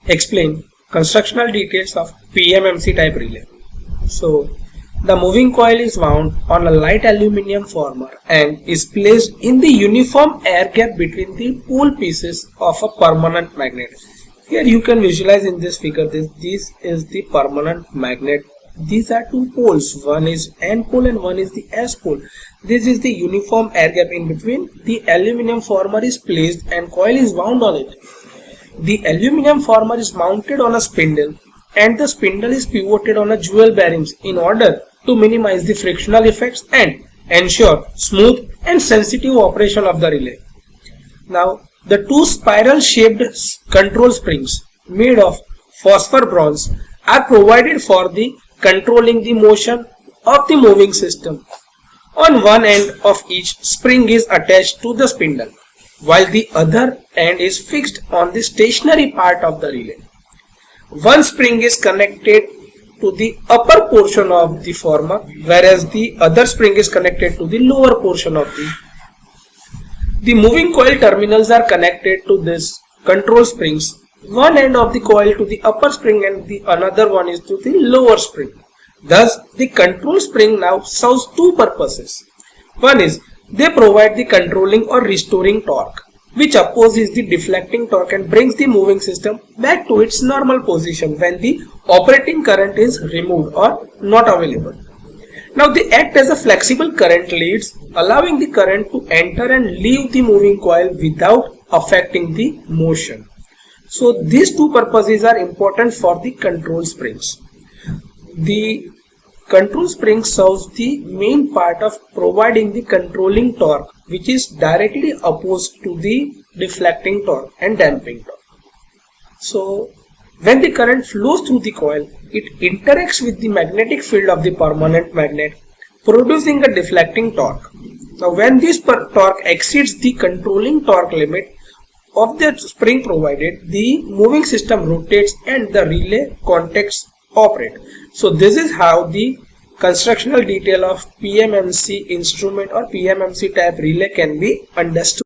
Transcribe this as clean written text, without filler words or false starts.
explain constructional details of PMMC type relay. So, the moving coil is wound on a light aluminum former and is placed in the uniform air gap between the pole pieces of a permanent magnet. Here you can visualize in this figure this is the permanent magnet. These are two poles, one is N pole and one is the S pole. This is the uniform air gap in between. The aluminum former is placed and coil is wound on it. The aluminum former is mounted on a spindle and the spindle is pivoted on a jewel bearings in order to minimize the frictional effects and ensure smooth and sensitive operation of the relay. Now, the two spiral shaped control springs made of phosphor bronze are provided for the controlling the motion of the moving system. On one end of each spring is attached to the spindle, while the other end is fixed on the stationary part of the relay. One spring is connected to the upper portion of the former, whereas the other spring is connected to the lower portion of the moving coil. Terminals are connected to this control springs. One end of the coil to the upper spring and the another one is to the lower spring. Thus, the control spring now serves two purposes. One is they provide the controlling or restoring torque, which opposes the deflecting torque and brings the moving system back to its normal position when the operating current is removed or not available. Now they act as a flexible current leads, allowing the current to enter and leave the moving coil without affecting the motion. So these two purposes are important for the control springs. The control spring serves the main part of providing the controlling torque, which is directly opposed to the deflecting torque and damping torque. So when the current flows through the coil, it interacts with the magnetic field of the permanent magnet, producing a deflecting torque. Now when this torque exceeds the controlling torque limit of the spring provided, the moving system rotates and the relay contacts operate. So this is how the constructional detail of PMMC instrument or PMMC type relay can be understood.